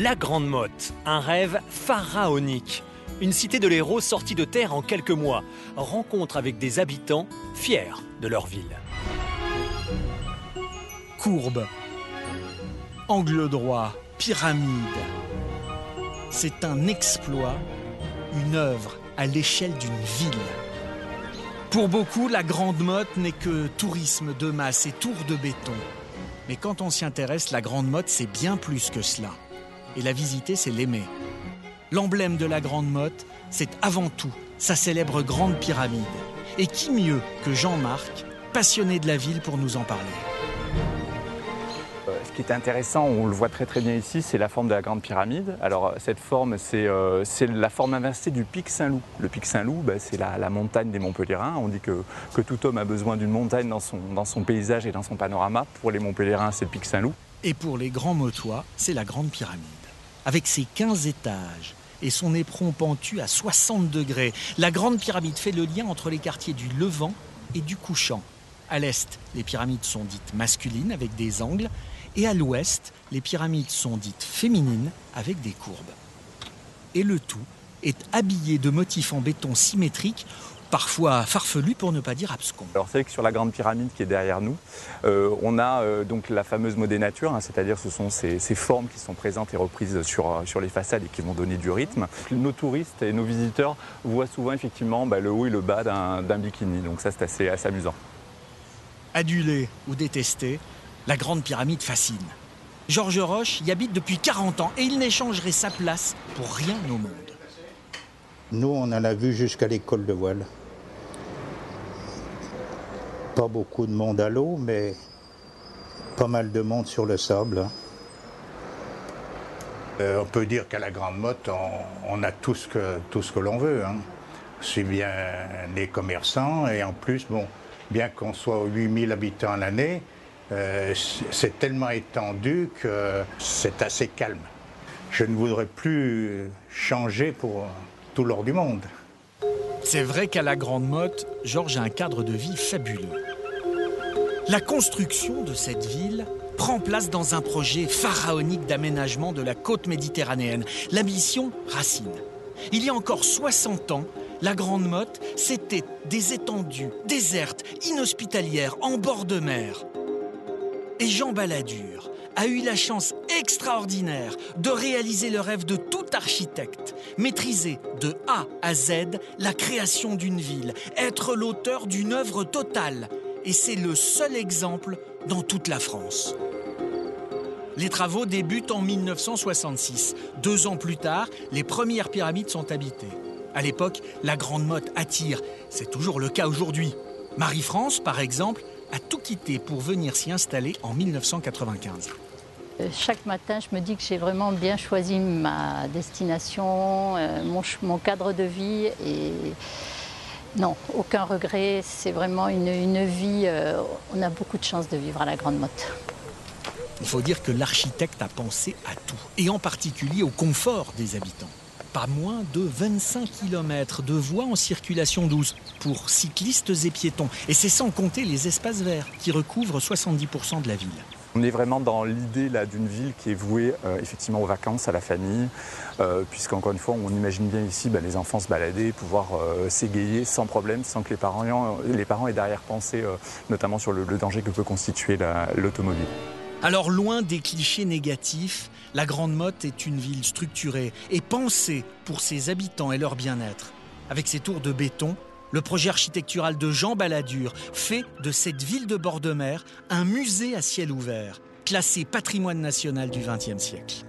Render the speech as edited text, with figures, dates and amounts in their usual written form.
La Grande Motte, un rêve pharaonique. Une cité de l'héros sortie de terre en quelques mois. Rencontre avec des habitants fiers de leur ville. Courbe, angle droit, pyramide. C'est un exploit, une œuvre à l'échelle d'une ville. Pour beaucoup, la Grande Motte n'est que tourisme de masse et tours de béton. Mais quand on s'y intéresse, la Grande Motte, c'est bien plus que cela. Et la visiter, c'est l'aimer. L'emblème de la Grande Motte, c'est avant tout sa célèbre Grande Pyramide. Et qui mieux que Jean-Marc, passionné de la ville, pour nous en parler. Ce qui est intéressant, on le voit très bien ici, c'est la forme de la Grande Pyramide. Alors cette forme, c'est la forme inversée du pic Saint-Loup. Le pic Saint-Loup, c'est la montagne des Montpelliérains. On dit que tout homme a besoin d'une montagne dans son paysage et dans son panorama. Pour les Montpelliérains, c'est le pic Saint-Loup. Et pour les grands Mottois, c'est la Grande Pyramide. Avec ses 15 étages et son éperon pentu à 60 degrés, la Grande Pyramide fait le lien entre les quartiers du Levant et du Couchant. À l'est, les pyramides sont dites masculines avec des angles. Et à l'ouest, les pyramides sont dites féminines avec des courbes. Et le tout est habillé de motifs en béton symétriques, parfois farfelus pour ne pas dire abscons. Alors c'est vrai que sur la Grande Pyramide qui est derrière nous, on a donc la fameuse modénature, c'est-à-dire ce sont ces formes qui sont présentes et reprises sur les façades et qui vont donner du rythme. Nos touristes et nos visiteurs voient souvent effectivement le haut et le bas d'un bikini, donc ça c'est assez amusant. Adulé ou détesté, la Grande Pyramide fascine. Georges Roche y habite depuis 40 ans et il n'échangerait sa place pour rien au monde. Nous, on en a vu jusqu'à l'école de voile. Pas beaucoup de monde à l'eau, mais pas mal de monde sur le sable. On peut dire qu'à la Grande Motte, on a tout ce que l'on veut. C'est bien les commerçants et en plus, bien qu'on soit 8000 habitants à l'année, c'est tellement étendu que c'est assez calme. Je ne voudrais plus changer pour tout l'or du monde. C'est vrai qu'à la Grande Motte, Georges a un cadre de vie fabuleux. La construction de cette ville prend place dans un projet pharaonique d'aménagement de la côte méditerranéenne, la mission Racine. Il y a encore 60 ans, la Grande Motte, c'était des étendues désertes, inhospitalières, en bord de mer. Et Jean Balladur a eu la chance extraordinaire de réaliser le rêve de tout architecte, maîtriser de A à Z la création d'une ville, être l'auteur d'une œuvre totale. Et c'est le seul exemple dans toute la France. Les travaux débutent en 1966. 2 ans plus tard, les premières pyramides sont habitées. À l'époque, la Grande Motte attire. C'est toujours le cas aujourd'hui. Marie-France, par exemple, a tout quitté pour venir s'y installer en 1995. Chaque matin, je me dis que j'ai vraiment bien choisi ma destination, mon cadre de vie. Et non, aucun regret. C'est vraiment une vie. On a beaucoup de chance de vivre à la Grande Motte. Il faut dire que l'architecte a pensé à tout, et en particulier au confort des habitants. Pas moins de 25 km de voies en circulation douce pour cyclistes et piétons. Et c'est sans compter les espaces verts qui recouvrent 70% de la ville. On est vraiment dans l'idée d'une ville qui est vouée effectivement aux vacances, à la famille, puisqu'encore une fois, on imagine bien ici les enfants se balader, pouvoir s'égayer sans problème, sans que les parents aient d'arrière-pensée, notamment sur le danger que peut constituer l'automobile. Alors loin des clichés négatifs, la Grande Motte est une ville structurée et pensée pour ses habitants et leur bien-être. Avec ses tours de béton, le projet architectural de Jean Balladur fait de cette ville de bord de mer un musée à ciel ouvert, classé patrimoine national du XXe siècle.